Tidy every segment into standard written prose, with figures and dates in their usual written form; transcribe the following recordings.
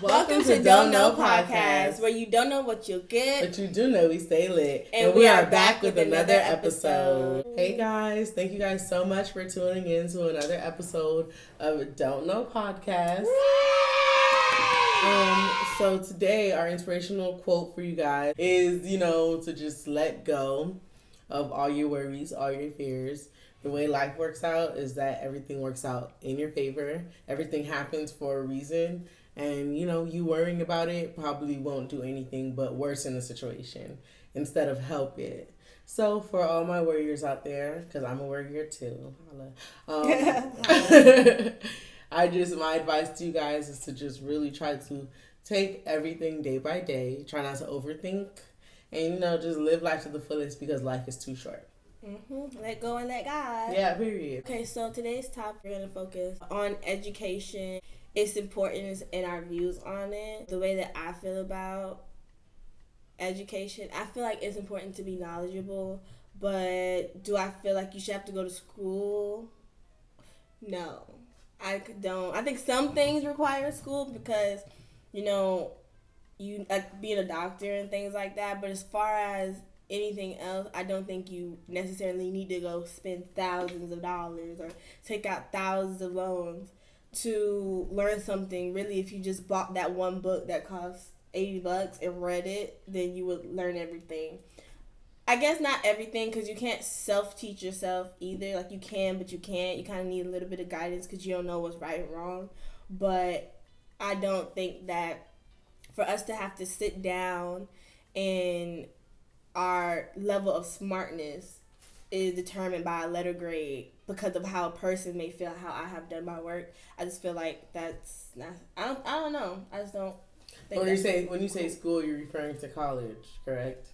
Welcome to Don't Know Podcast, where you don't know what you'll get, but you do know we stay lit. And we are back with another episode. Hey guys, thank you guys so much for tuning in to another episode of Don't Know Podcast. So today our inspirational quote for you guys is, to just let go of all your worries, all your fears. The way life works out is that everything works out in your favor. Everything happens for a reason. And, you worrying about it probably won't do anything but worsen the situation instead of help it. So for all my warriors out there, because I'm a warrior too, my advice to you guys is to just really try to take everything day by day. Try not to overthink. And, just live life to the fullest because life is too short. Let go and let God. Yeah, period. Okay, so today's topic, we're going to focus on education, its importance, and our views on it. The way that I feel about education, I feel like it's important to be knowledgeable, but do I feel like you should have to go to school? No, I don't. I think some things require school because, you like being a doctor and things like that, but as far as anything else, I don't think you necessarily need to go spend thousands of dollars or take out thousands of loans to learn something. Really, if you just bought that one book that costs $80 and read it, then you would learn everything. I guess not everything, because you can't self-teach yourself either. Like, you can, but you can't. You kind of need a little bit of guidance because you don't know what's right and wrong. But I don't think that for us to have to sit down and our level of smartness is determined by a letter grade because of how a person may feel how I have done my work. I just feel like that's not. I don't know. I just don't think. When you say school, you're referring to college, correct?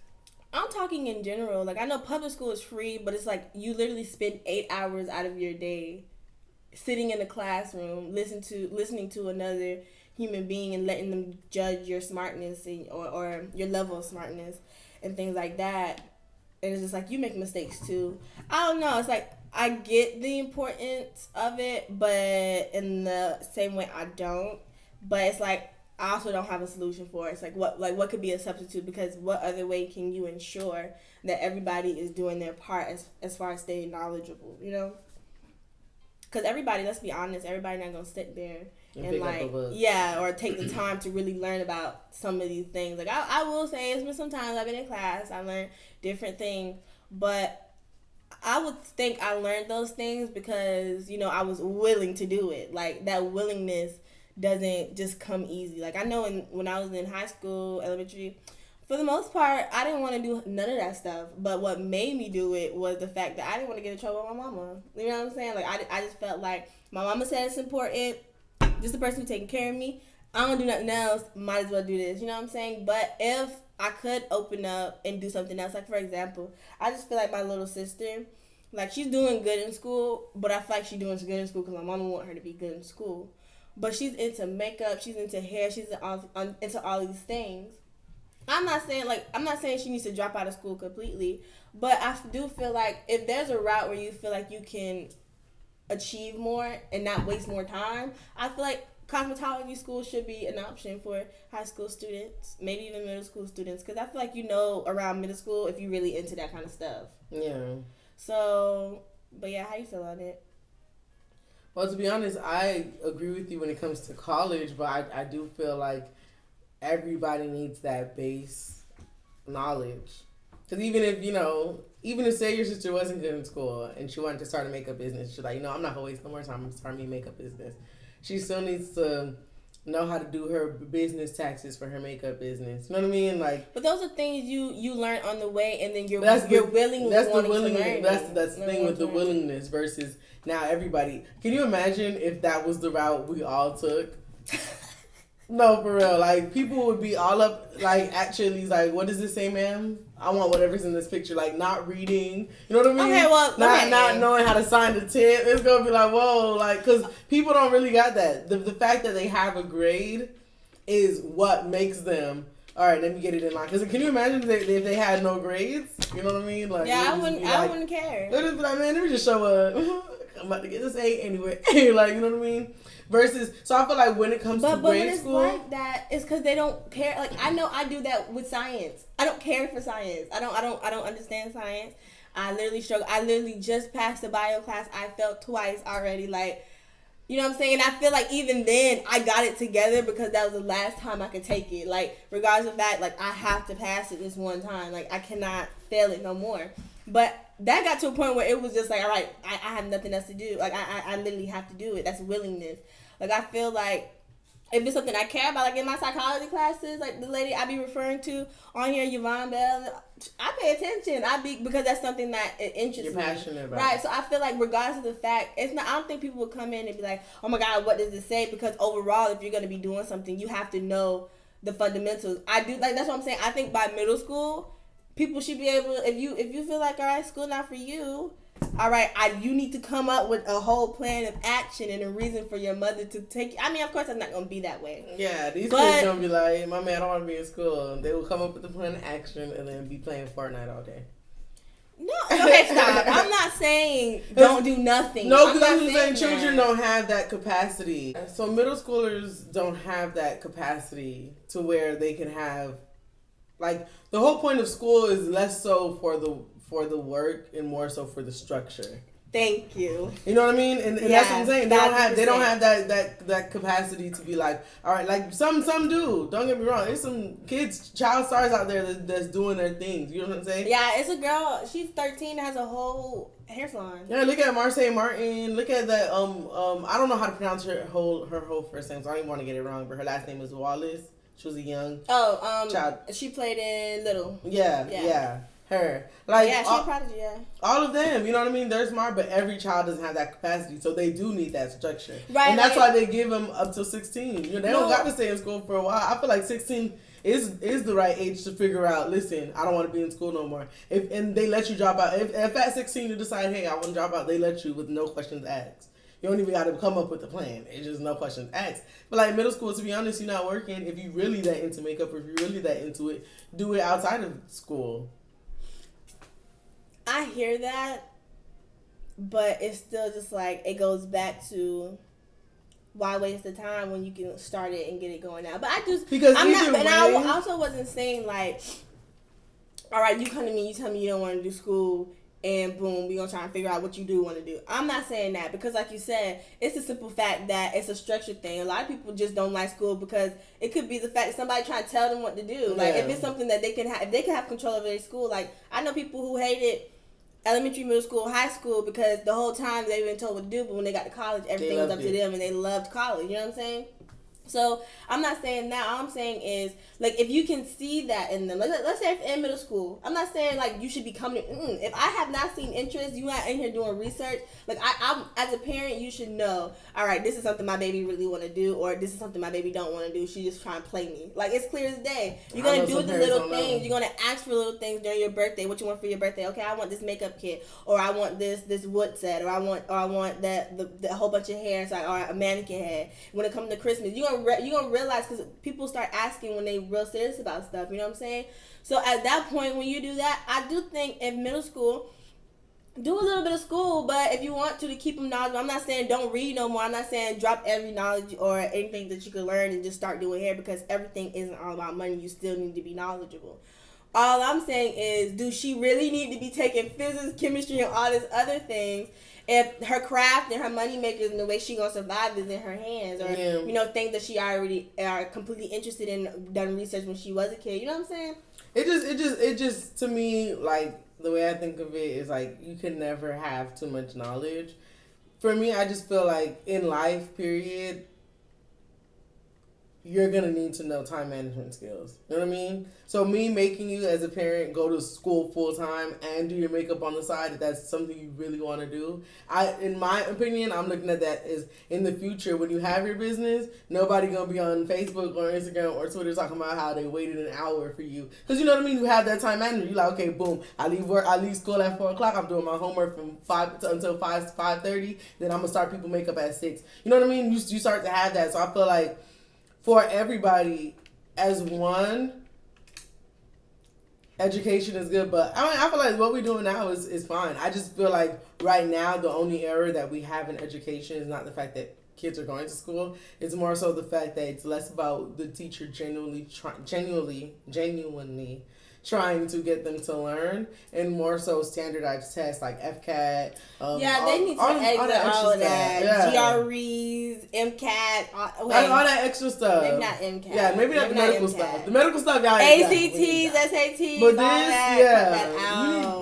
I'm talking in general. Like, I know public school is free, but it's like you literally spend 8 hours out of your day sitting in a classroom, listening to another human being and letting them judge your smartness or your level of smartness and things like that. And it's just like, you make mistakes too. I don't know. It's like, I get the importance of it, but in the same way I don't. But it's like, I also don't have a solution for it. It's like, what could be a substitute? Because what other way can you ensure that everybody is doing their part as far as staying knowledgeable, Because everybody, let's be honest, everybody not going to sit there and like, or take the time to really learn about some of these things. Like, I will say, it's been some times I've been in class, I learned different things, but I would think I learned those things because, I was willing to do it. Like, that willingness doesn't just come easy. Like, I know when I was in high school, elementary, for the most part, I didn't want to do none of that stuff. But what made me do it was the fact that I didn't want to get in trouble with my mama. You know what I'm saying? Like, I just felt like my mama said it's important. This is the person who's taking care of me. I don't do nothing else. Might as well do this. You know what I'm saying? But if I could open up and do something else, like, for example, I just feel like my little sister, like, she's doing good in school, but I feel like she's doing good in school because my mama want her to be good in school. But she's into makeup, she's into hair, she's into all these things. I'm not saying she needs to drop out of school completely, but I do feel like if there's a route where you feel like you can achieve more and not waste more time, I feel like cosmetology school should be an option for high school students, maybe even middle school students, because I feel like around middle school if you're really into that kind of stuff. Yeah. So, but yeah, how you feel on it? Well, to be honest, I agree with you when it comes to college, but I do feel like everybody needs that base knowledge. Because even if say your sister wasn't good in school and she wanted to start a makeup business, she's like, I'm not going to waste no more time starting me a makeup business. She still needs to know how to do her business taxes for her makeup business. You know what I mean? Like, but those are things you learn on the way, and then you're willing. That's the willingness. That's the thing with the willingness versus now everybody. Can you imagine if that was the route we all took? No, for real. Like, people would be all up, like, at Chili's, like, what does this say, ma'am? I want whatever's in this picture. Like, not reading. You know what I mean? Okay, well, not knowing how to sign the tip. It's going to be like, whoa. Like, because people don't really got that. The fact that they have a grade is what makes them, all right, let me get it in line. Because can you imagine if they had no grades? You know what I mean? Like, yeah, I wouldn't care. They'd just be like, man, let me just show up. I'm about to get this A anyway. Like, you know what I mean? Versus, so I feel like when it comes to but when grade it's school, like that, it's because they don't care. Like I know I do that with science. I don't care for science. I don't understand science. I literally struggle. I literally just passed the bio class. I failed twice already. Like, you know what I'm saying? I feel like even then I got it together because that was the last time I could take it. Like, regardless of that, like I have to pass it this one time. Like I cannot fail it no more. But that got to a point where it was just like, all right, I have nothing else to do. Like I literally have to do it. That's willingness. Like I feel like if it's something I care about, like in my psychology classes, like the lady I be referring to on here, Yvonne Bell, I pay attention. Because that's something that it interests you're passionate about. Right. So I feel like regardless of the fact, it's not. I don't think people would come in and be like, "Oh my God, what does it say?" Because overall, if you're going to be doing something, you have to know the fundamentals. I do like that's what I'm saying. I think by middle school, people should be able. If you feel like all right, school not for you. All right, you need to come up with a whole plan of action and a reason for your mother to take. I mean, of course, I'm not gonna be that way. Yeah, these kids gonna be like, "My man, I don't want to be in school." They will come up with the plan of action and then be playing Fortnite all day. No, okay, stop. I'm not saying don't do nothing. No, because I'm saying children don't have that capacity. So middle schoolers don't have that capacity to where they can have, like, the whole point of school is less so for the work and more so for the structure. Thank you. You know what I mean? And that's what I'm saying. They don't have that capacity to be like, all right, like some do. Don't get me wrong. There's some child stars out there that's doing their things. You know what I'm saying? Yeah, it's a girl. She's 13, has a whole hair salon. Yeah, look at Marseille Martin. Look at that. I don't know how to pronounce her whole first name, so I don't even want to get it wrong. But her last name is Wallace. She was a young child. She played in Little. Yeah. Her. Like, yeah, she's a prodigy, yeah. All of them, you know what I mean? They're smart, but every child doesn't have that capacity, so they do need that structure. Right. And that's why they give them up to 16. You know, they don't got to stay in school for a while. I feel like 16 is the right age to figure out, listen, I don't want to be in school no more. And they let you drop out. If at 16 you decide, hey, I want to drop out, they let you with no questions asked. You don't even got to come up with a plan. It's just no questions asked. But like middle school, to be honest, you're not working. If you really that into makeup, or if you're really that into it, do it outside of school. I hear that, but it's still just like it goes back to why waste the time when you can start it and get it going now. But I just I also wasn't saying like, all right, you come to me, you tell me you don't want to do school, and boom, we gonna try and figure out what you do want to do. I'm not saying that because, like you said, it's a simple fact that it's a structured thing. A lot of people just don't like school because it could be the fact that somebody trying to tell them what to do. Like if it's something that they can have, if they can have control over their school. Like I know people who hated elementary, middle school, high school because the whole time they've been told what to do, but when they got to college, everything was up to them and they loved college. You know what I'm saying? So I'm not saying that. All I'm saying is, like, if you can see that in them, like, let's say if in middle school, I'm not saying like you should be coming. If I have not seen interest, you not in here doing research. Like I'm as a parent, you should know. All right, this is something my baby really want to do, or this is something my baby don't want to do. She just trying to play me. Like it's clear as day. You're gonna do the little things. You're gonna ask for little things during your birthday. What you want for your birthday? Okay, I want this makeup kit, or I want this wood set, or I want that the whole bunch of hair, so or a mannequin head. When it comes to Christmas, you're gonna realize because people start asking when they real serious about stuff. You know what I'm saying? So at that point, when you do that, I do think in middle school, do a little bit of school, but if you want to keep them knowledgeable, I'm not saying don't read no more. I'm not saying drop every knowledge or anything that you could learn and just start doing hair because everything isn't all about money. You still need to be knowledgeable. All I'm saying is, do she really need to be taking physics, chemistry, and all these other things if her craft and her money makers and the way she gonna survive is in her hands, or you know, things that she already are completely interested in, done research when she was a kid. You know what I'm saying? It just to me, like, the way I think of it is like you can never have too much knowledge. For me, I just feel like in life, period, you're going to need to know time management skills. You know what I mean? So me making you as a parent go to school full time and do your makeup on the side, if that's something you really want to do. In my opinion, I'm looking at that as in the future when you have your business, nobody going to be on Facebook or Instagram or Twitter talking about how they waited an hour for you. Because you know what I mean? You have that time management. You're like, okay, boom, I leave school at 4 o'clock. I'm doing my homework from 5 until 5:30. Then I'm going to start people makeup at 6. You know what I mean? You start to have that. So I feel like for everybody, as one, education is good, but I feel like what we're doing now is fine. I just feel like right now the only error that we have in education is not the fact that kids are going to school. It's more so the fact that it's less about the teacher genuinely trying to get them to learn, and more so standardized tests like FCAT. They need to exit all of that. GREs, MCAT, all that extra stuff. Maybe not MCAT. Yeah, maybe not the medical stuff. The medical stuff, y'all ACTs, SATs, but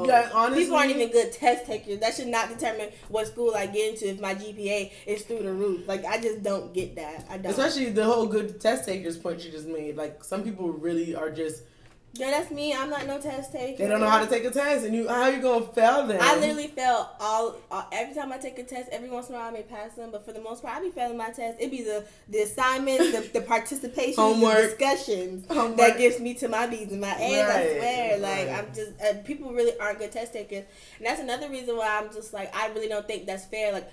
this, honestly, people aren't even good test takers. That should not determine what school I get into if my GPA is through the roof. Like, I just don't get that. I don't. Especially the whole good test takers point you just made. Like, some people really are just. Yeah, that's me. I'm not no test taker. They don't know how to take a test, and how you gonna fail them? I literally fail all every time I take a test. Every once in a while I may pass them, but for the most part I be failing my test. It be the assignments, the participation, the discussions that gets me to my B's and my A's. Right, I swear, like I'm just people really aren't good test takers, and that's another reason why I'm just like I really don't think that's fair.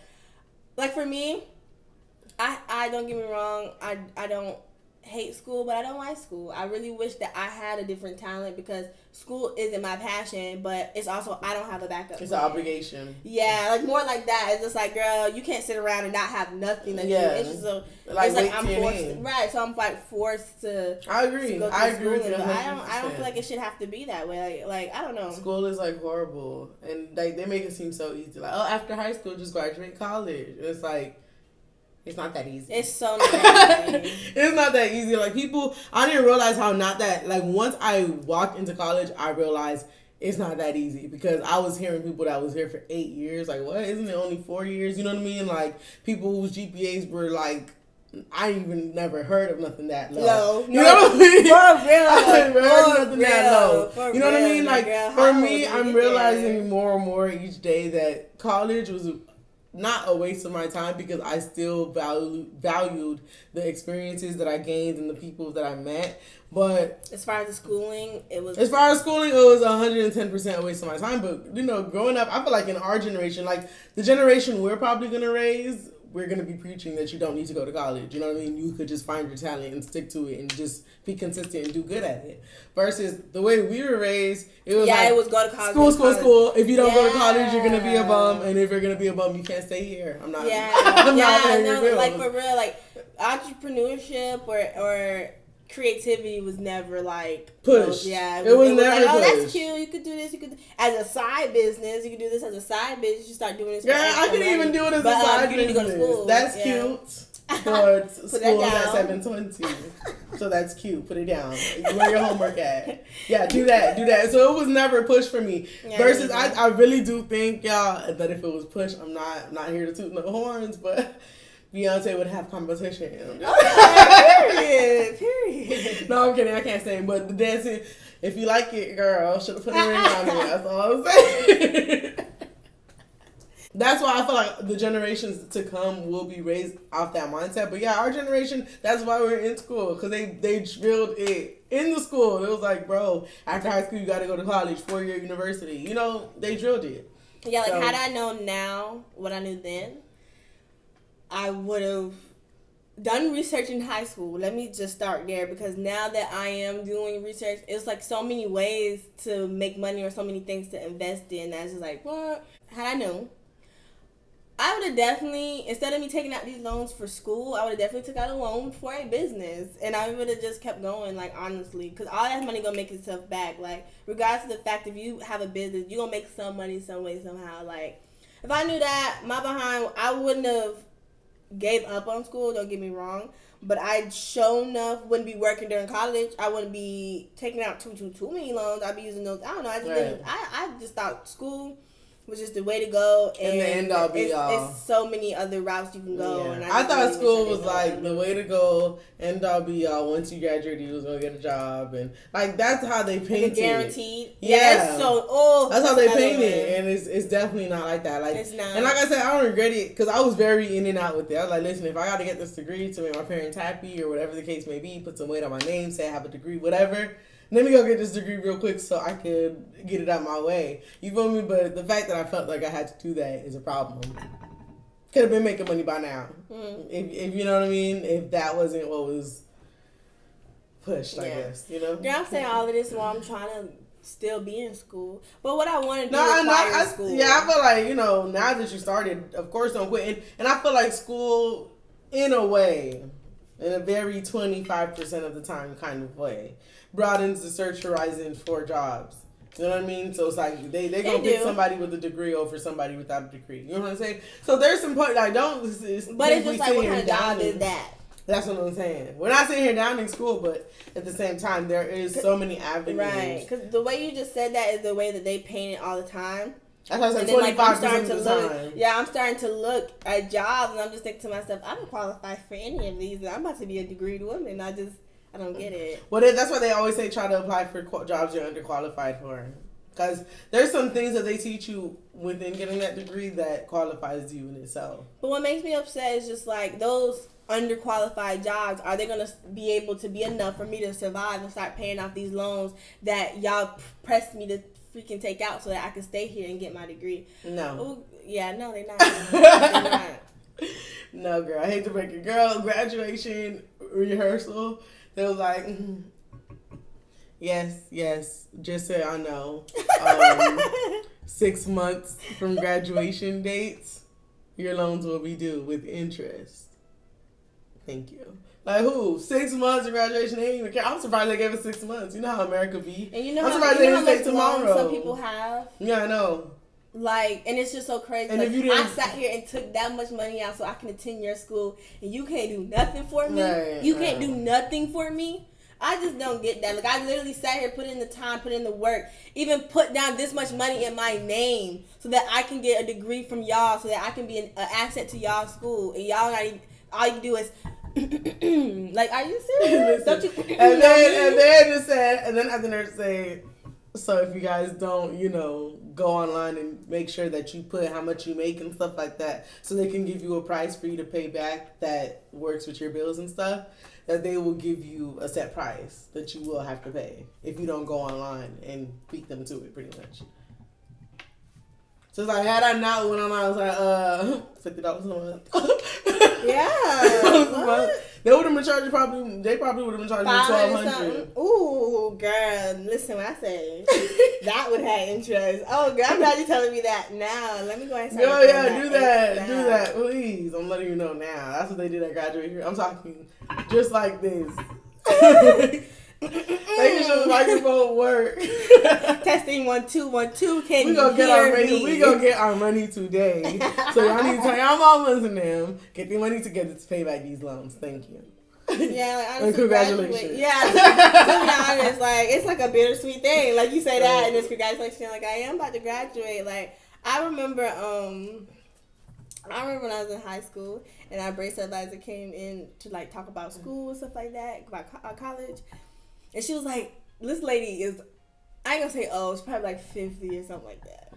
Like for me, I don't get me wrong. I don't hate school, but I don't like school. I really wish that I had a different talent because school isn't my passion, but it's also I don't have a backup. It's an obligation. Yeah, like more like that. It's just like, girl, you can't sit around and not have nothing that you. It's just it's like I'm forced, right? So I'm like forced to. I agree. To go I agree. With I don't feel like it should have to be that way. Like I don't know. School is like horrible, and like they make it seem so easy. Like, oh, after high school, just graduate college. It's like. It's not that easy. It's so not that easy. It's not that easy. Like, people, I didn't realize how not that, like, once I walked into college, I realized it's not that easy because I was hearing people that was here for 8 years. Like, what? Isn't it only 4 years? You know what I mean? Like, people whose GPAs were, like, I even never heard of nothing that low. You know what I mean? For real. I never heard of nothing that low. You know what I mean? Like, girl, for me, I'm realizing more and more each day that college was not a waste of my time because I still valued the experiences that I gained and the people that I met. But as far as the schooling, it was 110% a waste of my time. But, you know, growing up, I feel like in our generation, like the generation we're probably going to raise, we're going to be preaching that you don't need to go to college. You know what I mean? You could just find your talent and stick to it and just be consistent and do good at it. Versus the way we were raised, it was it was go to college. School. If you don't go to college, you're going to be a bum. And if you're going to be a bum, you can't stay here. I'm not. Like for real, like entrepreneurship or creativity was never like pushed. It was never like, pushed. Oh, that's cute. You could do this. You could as a side business. You could do this as a side business. You start doing this. Yeah, I could even do it as a side business. You need to go to school. That's cute. For school at 7:20. So that's cute. Put it down. Where your homework at? Yeah, do that. So it was never pushed for me. Yeah, versus I really do think, y'all, that if it was pushed, I'm not here to toot no horns, but Beyonce would have competition. Period. No, I'm kidding. I can't say it. But the dancing, if you like it, girl, should have put a ring on it. That's all I'm saying. That's why I feel like the generations to come will be raised off that mindset. But yeah, our generation, that's why we're in school. Because they drilled it in the school. It was like, bro, after high school, you got to go to college, 4-year university. You know, they drilled it. Yeah, like had I known now what I knew then, I would have done research in high school. Let me just start there because now that I am doing research, it's like so many ways to make money or so many things to invest in. That's just like, what? Had I known, I would have definitely, instead of me taking out these loans for school, I would have definitely took out a loan for a business. And I would have just kept going, like, honestly. Because all that money going to make itself back. Like, regardless of the fact if you have a business, you're going to make some money some way, somehow. Like, if I knew that, my behind, I wouldn't have gave up on school, don't get me wrong. But I sure enough wouldn't be working during college. I wouldn't be taking out too many loans. I'd be using those. I don't know. I just thought school was just the way to go, and the end all be all. It's so many other routes you can go. Yeah. And I thought school was like the way to go, end all be all. Once you graduate, you was gonna get a job, and like that's how they paint it. Guaranteed. Yeah. It's so that's how they paint it, and it's definitely not like that. Like it's not. And like I said, I don't regret it because I was very in and out with it. I was like, listen, if I got to get this degree to make my parents happy or whatever the case may be, put some weight on my name, say I have a degree, whatever. Let me go get this degree real quick so I could get it out my way. You feel me? But the fact that I felt like I had to do that is a problem. Could have been making money by now. If you know what I mean? If that wasn't what was pushed, I guess. You know? Yeah, I'm saying all of this while I'm trying to still be in school. But what I want to do is school. Yeah, I feel like, you know, now that you started, of course don't quit. And I feel like school in a way, in a very 25% of the time kind of way, broadens the search horizon for jobs. You know what I mean? So it's like they gonna pick somebody with a degree over somebody without a degree. You know what I'm saying? So there's some point I don't. But it's just like, what kind of job is that? That's what I'm saying. We're not sitting here downing school, but at the same time, there is so many avenues. Right? Because the way you just said that is the way that they paint it all the time. That's why I said 25% of the time. Yeah, I'm starting to look at jobs, and I'm just thinking to myself, I don't qualify for any of these. I'm about to be a degreed woman. I don't get it. Well, that's why they always say try to apply for jobs you're underqualified for. Because there's some things that they teach you within getting that degree that qualifies you in itself. But what makes me upset is just like those underqualified jobs, are they going to be able to be enough for me to survive and start paying off these loans that y'all pressed me to freaking take out so that I can stay here and get my degree? No. Ooh, yeah, no, they're not. They're not. No, girl, I hate to break it. Girl, graduation rehearsal, they was like, yes, just so y'all know, 6 months from graduation dates, your loans will be due with interest. Thank you. Like who? 6 months of graduation? They ain't even care. I'm surprised they gave us 6 months. You know how America be. And you know I'm surprised they didn't say tomorrow. Some people have. Yeah, I know. Like, and it's just so crazy. And like, if you didn't, I sat here and took that much money out so I can attend your school, and you can't do nothing for me. Right, you can't do nothing for me. I just don't get that. Like, I literally sat here, put in the time, put in the work, even put down this much money in my name so that I can get a degree from y'all, so that I can be an asset to y'all's school, and y'all not even, all you do is. Like, are you serious? Don't you? And then just said, and then after nurse say, so if you guys don't, go online and make sure that you put how much you make and stuff like that, so they can give you a price for you to pay back that works with your bills and stuff, that they will give you a set price that you will have to pay if you don't go online and beat them to it, pretty much. So it's like, had I not went online, I was like, $50 a month. Yeah. They would have been charging they probably would have been charging $1,200. Ooh, girl, listen what I say. That would have interest. Oh, girl, I'm glad you're telling me that now. Let me go ahead and start. Do that, please. I'm letting you know now. That's what they did at graduation. I'm talking just like this. Making sure the microphone work. Testing 1 2 1 2. Can we gonna get our money today. So y'all need to tell y'all mamas and them get the money together to pay back these loans. Thank you. Yeah, like, honestly, and congratulations. Yeah, to be honest, like it's like a bittersweet thing. Like you say that and it's congratulations. Like I am about to graduate. Like I remember when I was in high school and our brace advisor came in to like talk about school and stuff like that, about college. And she was like, this lady is, I ain't gonna say, it's probably like 50 or something like that.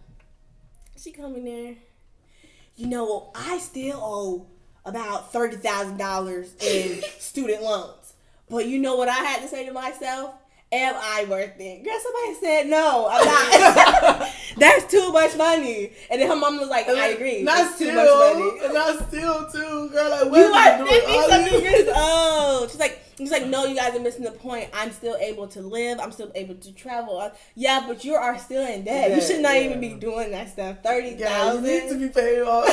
She come in there, I still owe about $30,000 in student loans. But you know what I had to say to myself? Am I worth it? Girl, somebody said, no, I'm not. That's too much money. And then her mom was like, I agree. That's too much money. And I still too, girl. Like, you are 50-something years old. She's like, no, you guys are missing the point. I'm still able to live. I'm still able to travel. Yeah, but you are still in debt. You should not even be doing that stuff. $30,000. Yeah, you need to be paying off.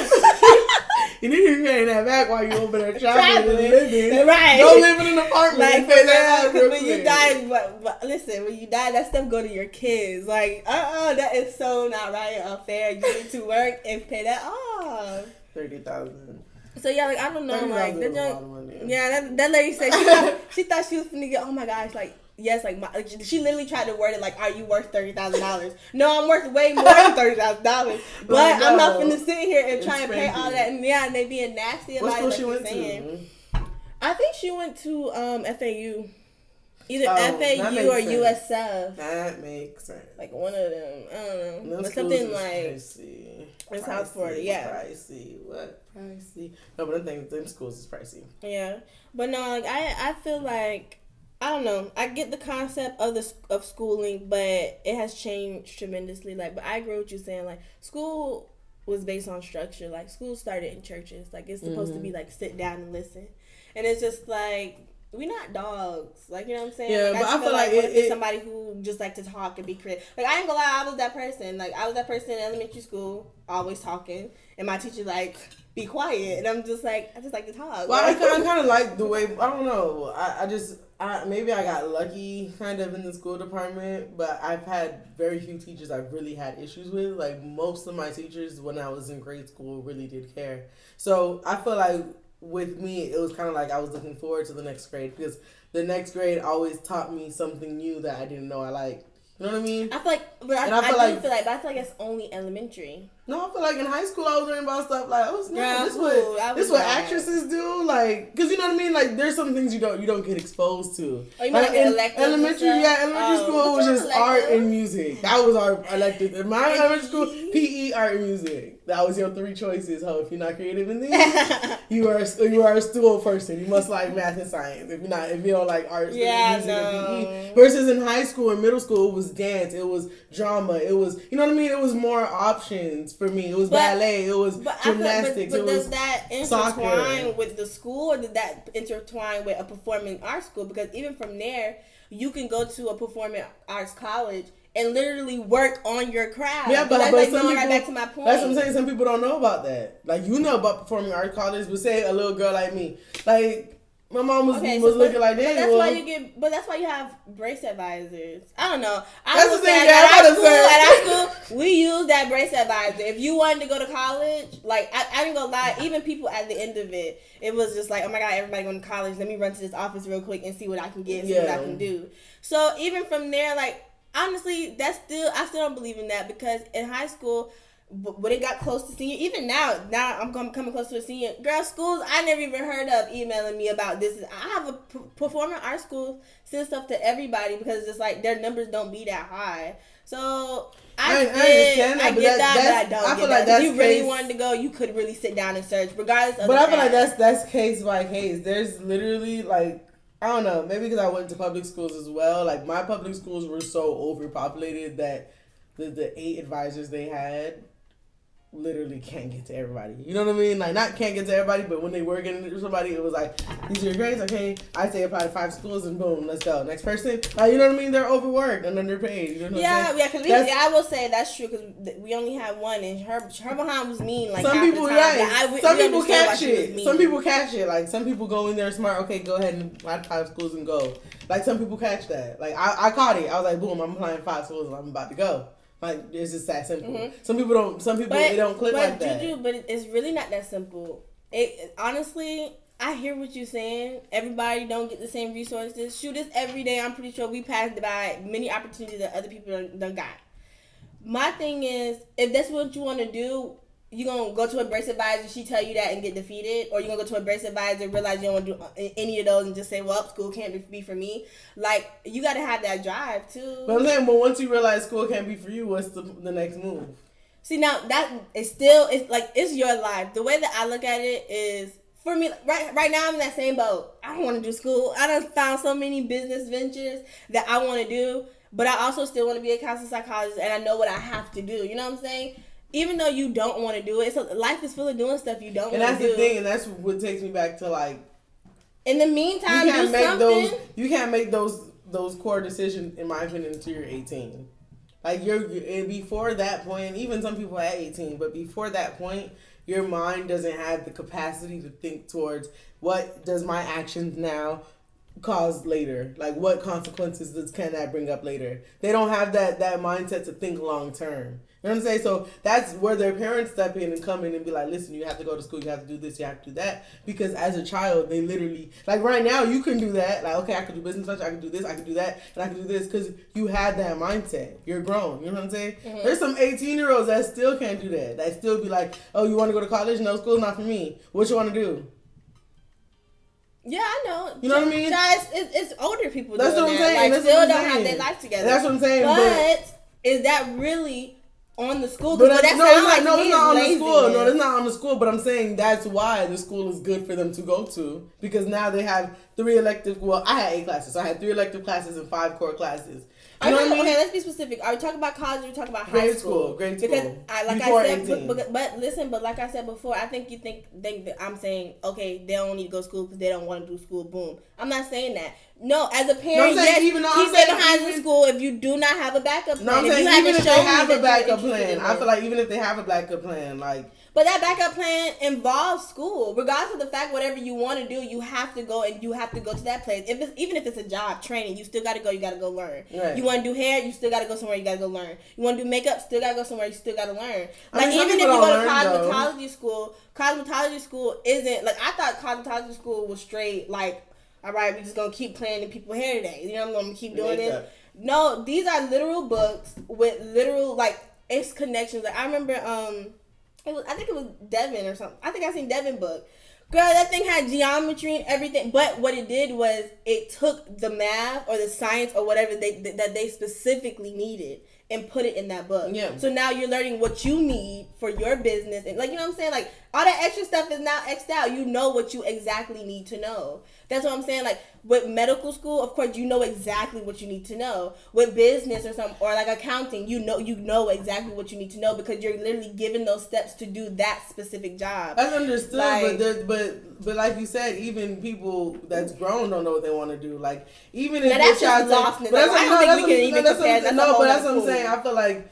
You need to be paying that back while you over there traveling and living. Right. Don't live in an apartment. Like, pay that out because when you die, but listen, when you die, that stuff go to your kids. Like, that is so not right or unfair. You need to work and pay that off. $30,000. So yeah, like I don't know, like that lady said she thought she was gonna get. Oh my gosh, like yes, like she literally tried to word it like, "Are you worth $30,000?" No, I'm worth way more than $30,000. But I'm not gonna sit here and try and pay all that. And and they being nasty about it. Like she went to? I think she went to FAU. Either FAU or USF. That makes sense. Like one of them. I don't know. But something like in South Florida, yeah. Pricey. What? Pricey. No, but them schools is pricey. Yeah. But no, like I feel like I don't know. I get the concept of schooling, but it has changed tremendously. Like, but I agree with you saying like school was based on structure. Like school started in churches. Like it's supposed to be like sit down and listen. And it's just like we not dogs. Like, you know what I'm saying? Yeah, like, but I feel like what if it's somebody who just like to talk and be creative. Like, I ain't gonna lie, I was that person. Like, I was that person in elementary school, always talking, and my teacher like, be quiet, and I'm just like, I just like to talk. Well, I kind of like the way, I don't know, maybe I got lucky kind of in the school department, but I've had very few teachers I've really had issues with. Like, most of my teachers when I was in grade school really did care. So I feel like with me, it was kind of like I was looking forward to the next grade, because the next grade always taught me something new that I didn't know I liked. You know what I mean? I feel like, but I feel like it's only elementary. No, I feel like in high school I was learning about stuff like, oh snap, this what actresses do, like, because you know what I mean. Like, there's some things you don't get exposed to. Oh, you mean like in elementary school was just art and music. That was our elective. In my elementary school, PE, art, and music. That was your three choices. Ho, if you're not creative in these, you are a stool person. You must like math and science. If you don't like art, music, and PE. Versus in high school and middle school, it was dance, it was drama, it was, you know what I mean. It was more options for me. It was ballet, it was gymnastics, but it does was that intertwine with the school, or did that intertwine with a performing arts school? Because even from there, you can go to a performing arts college and literally work on your craft. Yeah, but that's some going people, right back to my point. That's what I'm saying. Some people don't know about that. Like, you know about performing arts college, but say a little girl like me, like, my mom was looking like that. But that's why you have brace advisors. I don't know. That's the thing. At our school, we use that brace advisor. If you wanted to go to college, like, I ain't gonna lie, even people at the end of it, it was just like, oh my God, everybody going to college. Let me run to this office real quick and see what I can get, see what I can do. So even from there, like, honestly, I still don't believe in that, because in high school, when it got close to senior, even now I'm coming close to a senior, girl, schools I never even heard of emailing me about this. I have a performing arts school send stuff to everybody, because it's just like their numbers don't be that high. So I understand that, but I don't get that. If you really wanted to go, you could really sit down and search, regardless of. But I feel like that's case by case. There's literally, like, I don't know, maybe because I went to public schools as well. Like, my public schools were so overpopulated that the 8 advisors they had literally can't get to everybody. You know what I mean? Like, not can't get to everybody, but when they were getting to somebody, it was like, these are your grades, okay, I say apply to 5 schools and boom, let's go. Next person. Like, you know what I mean? They're overworked and underpaid. You know what I'm saying? Because I will say that's true, because we only had one, and her behind was mean. Like, some people, some people catch it. Some people catch it. Like, some people go in there smart, okay, go ahead and apply to 5 schools and go. Like, some people catch that. Like, I caught it. I was like, boom, I'm applying 5 schools and I'm about to go. Like, it's just that simple. Mm-hmm. Some people they don't click like that. Juju, but it's really not that simple. Honestly, I hear what you're saying. Everybody don't get the same resources. Shoot, this every day. I'm pretty sure we passed by many opportunities that other people done got. My thing is, if that's what you want to do, you gonna go to a brace advisor, she tell you that and get defeated, or you gonna go to a brace advisor, realize you don't want to do any of those and just say, well, school can't be for me. Like, you gotta have that drive too. But I'm saying, but once you realize school can't be for you, what's the next move? See, now that is still, it's like, it's your life. The way that I look at it is, for me, right now I'm in that same boat. I don't want to do school. I done found so many business ventures that I want to do, but I also still want to be a counseling psychologist, and I know what I have to do. You know what I'm saying? Even though you don't want to do it, life is full of doing stuff you don't want to do. And that's the thing, and that's what takes me back to, like, in the meantime, you can't make those core decisions, in my opinion, until you're 18. Like, and before that point, even some people at 18, but before that point, your mind doesn't have the capacity to think towards, what does my actions now cause later? Like, what consequences can that bring up later? They don't have that mindset to think long term. You know what I'm saying? So that's where their parents step in and come in and be like, listen, you have to go to school, you have to do this, you have to do that. Because as a child, they literally, like, right now, you can do that. Like, okay, I can do business, I can do this, I can do that, and I can do this, because you had that mindset. You're grown. You know what I'm saying? Mm-hmm. There's some 18-year-olds that still can't do that. That still be like, oh, you want to go to college? No, school's not for me. What you want to do? Yeah, I know. You know what I mean? It's older people that's doing what I'm saying. Like, that's still don't have their life together. That's what I'm saying. But is that really on the school? But it's not on the school. No, it's not on the school. But I'm saying that's why the school is good for them to go to, because now they have 3 elective. Well, I had 8 classes, so I had 3 elective classes and 5 core classes. You know what I mean? Okay, let's be specific. Are we talking about college or are we talking about high Grade school? school. Grade school. Because like Before I said, 18. but listen, but like I said before, I think you think that I'm saying, okay, they don't need to go to school because they don't want to do school. Boom. I'm not saying that. No, as a parent, No, I'm saying, yes, even though keep I'm them saying behind even- the school if you do not have a backup plan. No, I'm If saying you even haven't if they shown me have that a you're backup interested plan, in I this. feel like even if they have a backup plan, like But that backup plan involves school. Regardless of the fact, whatever you want to do, you have to go and you have to go to that place. Even if it's a job, training, you still got to go. You got to go learn. Right. You want to do hair, you still got to go somewhere. You got to go learn. You want to do makeup, still got to go somewhere. You still got to learn. I mean, some Even if you people go don't to learn, cosmetology school isn't like I thought. Cosmetology school was straight like, all right, we just gonna keep playing in people's hair today. You know, I'm gonna keep doing this. Makeup. No, these are literal books with literal like it's connections. Like I remember, I think it was Devin or something. I think I seen Devin book. Girl, that thing had geometry and everything. But what it did was it took the math or the science or whatever that they specifically needed and put it in that book. Yeah. So now you're learning what you need for your business and like you know what I'm saying? Like all that extra stuff is now X'd out. You know what you exactly need to know. That's what I'm saying. Like with medical school, of course you know exactly what you need to know. With business or something or like accounting, you know exactly what you need to know because you're literally given those steps to do that specific job. that's understood, Like- but like you said, even people that's grown don't know what they want to do. Like even if Now, your that's child, just lostness. Like, I don't think we can even compare. That's a whole but that's other what I'm saying. pool. I feel like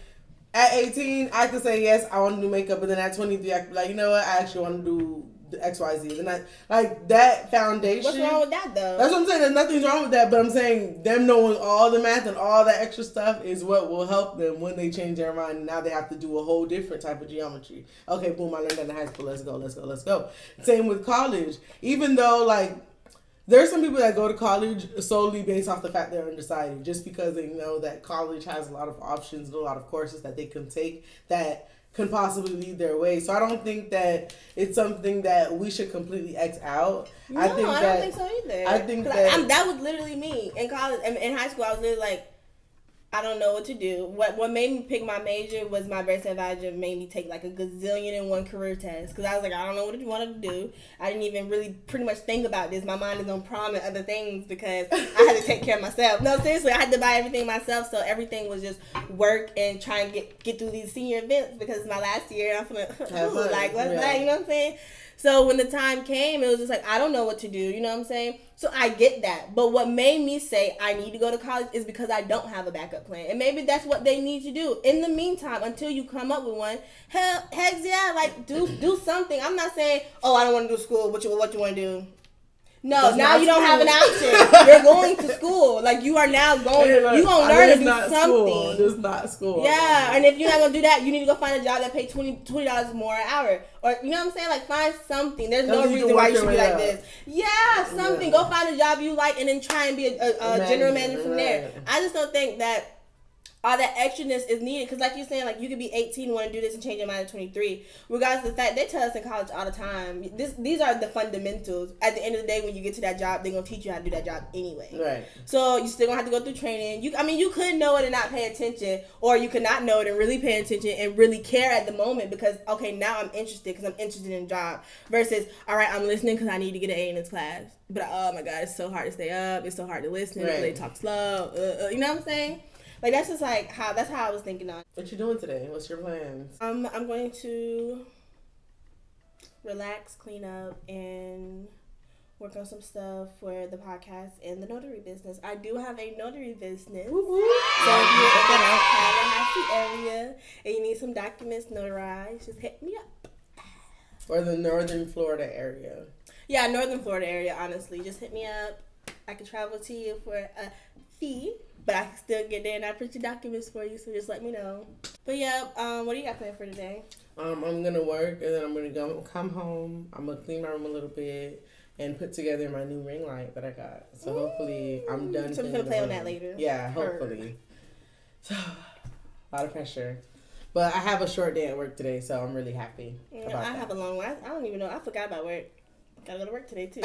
at 18, I could say yes, I want to do makeup, but then at 23, I could be like, you know what, I actually want to do the XYZ. And I like that foundation. What's wrong with that though? That's what I'm saying. There's nothing's wrong with that, but I'm saying them knowing all the math and all that extra stuff is what will help them when they change their mind. And now they have to do a whole different type of geometry. Okay, boom, I learned that in high school. Let's go. Same with college. Even though, like, there's some people that go to college solely based off the fact they're undecided, just because they know that college has a lot of options and a lot of courses that they can take that can possibly lead their way. So I don't think that it's something that we should completely X out. No, I don't think so either. I think 'Cause that- that was literally me in college. In high school, I was literally like, I don't know what to do. What made me pick my major was my bursar advisor made me take like a gazillion and one career test because I was like, I don't know what I wanted to do. I didn't even really pretty much think about this. My mind is on prom and other things because I had to take care of myself. No, seriously, I had to buy everything myself, so everything was just work and try and get through these senior events because it's my last year and I'm feeling like what's that? You know what I'm saying? So when the time came, it was just like, I don't know what to do. You know what I'm saying? So I get that. But what made me say I need to go to college is because I don't have a backup plan. And maybe that's what they need to do. In the meantime, until you come up with one, heck yeah, like do something. I'm not saying, oh, I don't want to do school. What you want to do? No, That's now not you don't have an school. option. You're going to school. Like you are now going. You're gonna learn to do something. It's not school. Yeah, and if you're not gonna do that, you need to go find a job that pays $20 more an hour, or you know what I'm saying? Like find something. There's no reason why you should be like this. Yeah, something. Go find a job you like, and then try and be a general manager from there. I just don't think that all that extraness is needed because, like you're saying, like you could be 18, want to do this, and change your mind at 23. Regardless of the fact, they tell us in college all the time. These are the fundamentals. At the end of the day, when you get to that job, they're gonna teach you how to do that job anyway. Right. So you still gonna have to go through training. You could know it and not pay attention, or you could not know it and really pay attention and really care at the moment because okay, now I'm interested because I'm interested in a job. Versus, all right, I'm listening because I need to get an A in this class. But oh my god, it's so hard to stay up. It's so hard to listen because they talk slow. You know what I'm saying? Like that's just like that's how I was thinking on. What you doing today? What's your plans? I'm going to relax, clean up, and work on some stuff for the podcast and the notary business. I do have a notary business. Woo-hoo. So if you're in the Tallahassee area and you need some documents notarized, just hit me up. Or the northern Florida area. Yeah, northern Florida area, honestly. Just hit me up. I can travel to you for a fee. But I can still get there and I print your documents for you, so just let me know. But yeah, what do you got planned for today? I'm gonna work and then I'm gonna come home. I'm gonna clean my room a little bit and put together my new ring light that I got. So hopefully I'm done. So we're gonna play on that later. Yeah, hopefully. So a lot of pressure. But I have a short day at work today, so I'm really happy. I have a long one. I don't even know. I forgot about work. Gotta go to work today, too.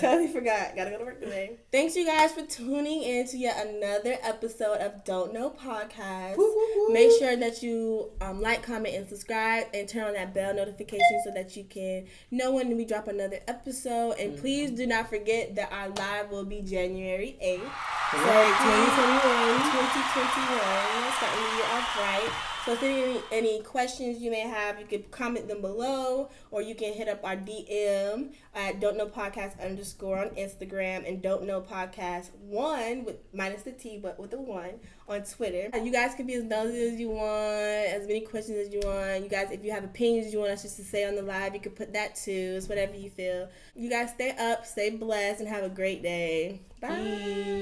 Totally forgot. Gotta go to work today. Thanks, you guys, for tuning in to yet another episode of Don't Know Podcast. Woo, woo, woo. Make sure that you like, comment, and subscribe, and turn on that bell notification so that you can know when we drop another episode. And please do not forget that our live will be January 8th. So 2021, starting the year off right. So if any questions you may have, you could comment them below, or you can hit up our DM at Don't Know Podcast _ on Instagram, and Don't Know Podcast 1 with minus the T but with the 1 on Twitter. You guys can be as nosy as you want, as many questions as you want. You guys, if you have opinions you want us just to say on the live, you can put that too. It's whatever you feel. You guys stay up, stay blessed, and have a great day. Bye.